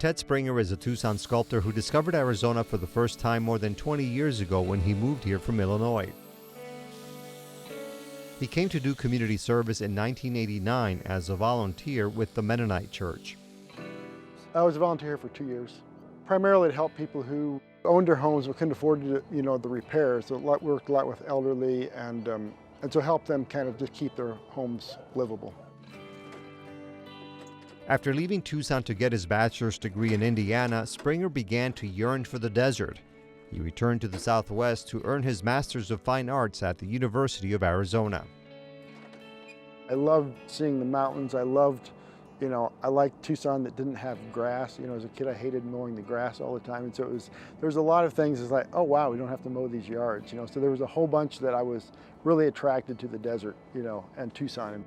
Ted Springer is a Tucson sculptor who discovered Arizona for the first time more than 20 years ago when he moved here from Illinois. He came to do community service in 1989 as a volunteer with the Mennonite Church. I was a volunteer for 2 years, primarily to help people who owned their homes but couldn't afford to, the repairs. So worked a lot with elderly and so help them kind of just keep their homes livable. After leaving Tucson to get his bachelor's degree in Indiana, Springer began to yearn for the desert. He returned to the Southwest to earn his Master's of Fine Arts at the University of Arizona. I loved seeing the mountains. I liked Tucson that didn't have grass. As a kid, I hated mowing the grass all the time. And so there was a lot of things. It's like, oh wow, we don't have to mow these yards. So there was a whole bunch that I was really attracted to the desert, and Tucson.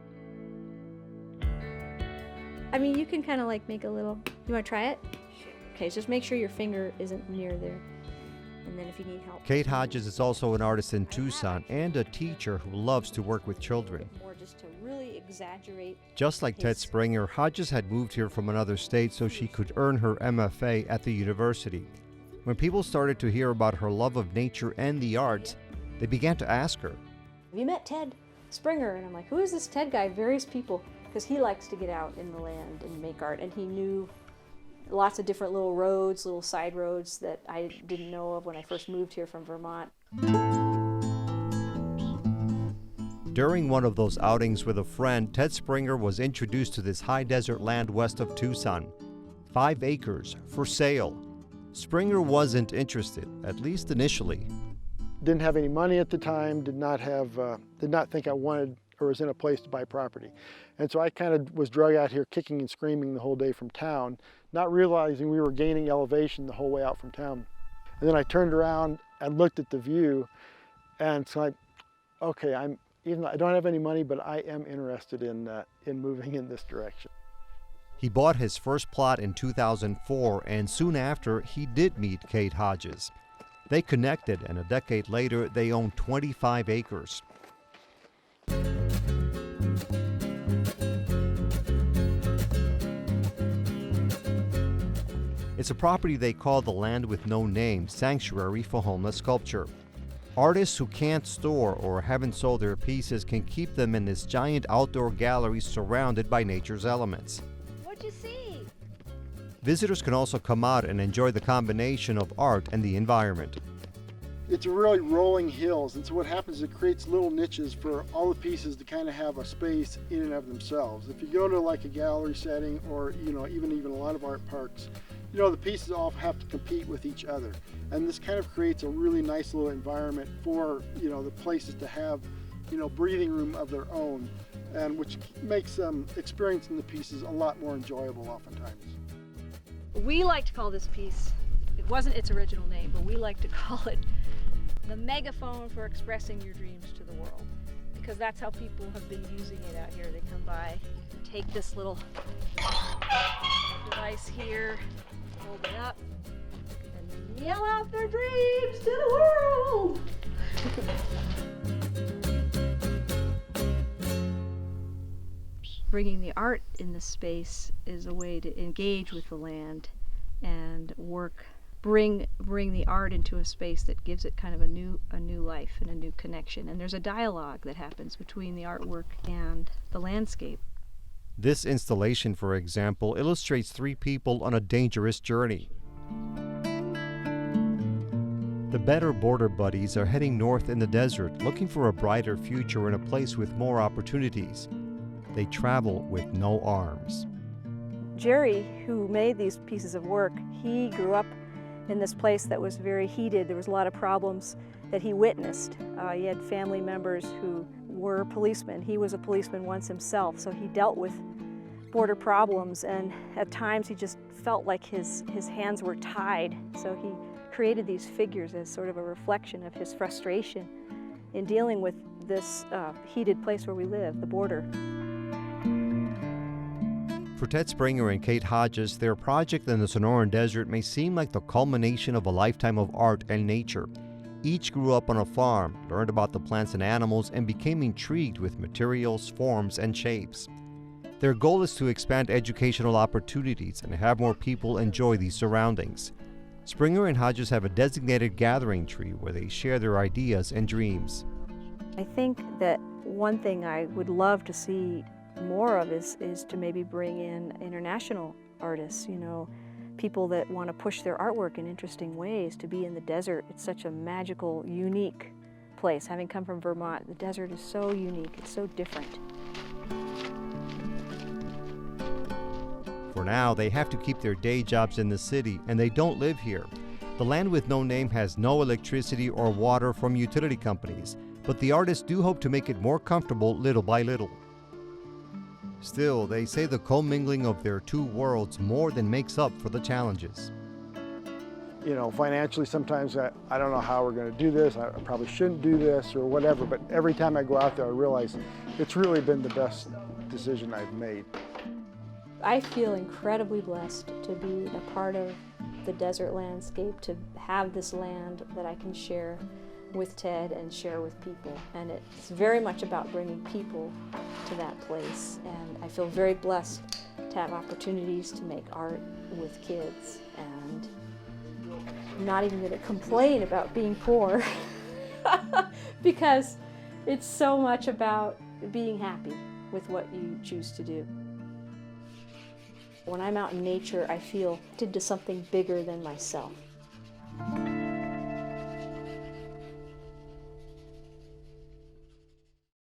I mean, you can kind of like make a little, you want to try it? Sure. Okay, so just make sure your finger isn't near there. And then if you need help. Kate Hodges is also an artist in Tucson and a teacher who loves to work with children. More just to really exaggerate. Just like Ted Springer, Hodges had moved here from another state so she could earn her MFA at the university. When people started to hear about her love of nature and the arts, they began to ask her, "Have you met Ted Springer?" And I'm like, "Who is this Ted guy?" Various people, because he likes to get out in the land and make art, and he knew lots of different little roads, little side roads that I didn't know of when I first moved here from Vermont. During one of those outings with a friend, Ted Springer was introduced to this high desert land west of Tucson. 5 acres for sale. Springer wasn't interested, at least initially. Didn't have any money at the time, did not think I wanted or was in a place to buy property. And so I kind of was drug out here kicking and screaming the whole day from town, not realizing we were gaining elevation the whole way out from town. And then I turned around and looked at the view, and so I, okay, even though I don't have any money, but I am interested in moving in this direction. He bought his first plot in 2004, and soon after, he did meet Kate Hodges. They connected, and a decade later, they owned 25 acres. It's a property they call the Land with No Name Sanctuary for Homeless Sculpture. Artists who can't store or haven't sold their pieces can keep them in this giant outdoor gallery surrounded by nature's elements. What'd you see? Visitors can also come out and enjoy the combination of art and the environment. It's really rolling hills, and so what happens is it creates little niches for all the pieces to kind of have a space in and of themselves. If you go to like a gallery setting or even a lot of art parks, the pieces all have to compete with each other, and this kind of creates a really nice little environment for the places to have breathing room of their own, and which makes experiencing the pieces a lot more enjoyable oftentimes. We like to call this piece, it wasn't its original name, but we like to call it the megaphone for expressing your dreams to the world, because that's how people have been using it out here. They come by, take this little device here, hold it up, and yell out their dreams to the world. Bringing the art in this space is a way to engage with the land and bring the art into a space that gives it kind of a new life and a new connection. And there's a dialogue that happens between the artwork and the landscape. This installation, for example, illustrates 3 people on a dangerous journey. The Better Border Buddies are heading north in the desert, looking for a brighter future in a place with more opportunities. They travel with no arms. Jerry, who made these pieces of work, he grew up in this place that was very heated. There was a lot of problems that he witnessed. He had family members who were policemen. He was a policeman once himself, so he dealt with border problems, and at times he just felt like his hands were tied. So he created these figures as sort of a reflection of his frustration in dealing with this heated place where we live, the border. For Ted Springer and Kate Hodges, their project in the Sonoran Desert may seem like the culmination of a lifetime of art and nature. Each grew up on a farm, learned about the plants and animals, and became intrigued with materials, forms, and shapes. Their goal is to expand educational opportunities and have more people enjoy these surroundings. Springer and Hodges have a designated gathering tree where they share their ideas and dreams. I think that one thing I would love to see more of is to maybe bring in international artists, people that want to push their artwork in interesting ways, to be in the desert. It's such a magical, unique place. Having come from Vermont, the desert is so unique, it's so different. For now, they have to keep their day jobs in the city, and they don't live here. The land with no name has no electricity or water from utility companies, but the artists do hope to make it more comfortable little by little. Still, they say the commingling of their two worlds more than makes up for the challenges. Financially, sometimes I don't know how we're going to do this. I probably shouldn't do this or whatever, but every time I go out there, I realize it's really been the best decision I've made. I feel incredibly blessed to be a part of the desert landscape, to have this land that I can share with Ted and share with people. And it's very much about bringing people to that place. And I feel very blessed to have opportunities to make art with kids. And I'm not even going to complain about being poor because it's so much about being happy with what you choose to do. When I'm out in nature, I feel connected to something bigger than myself.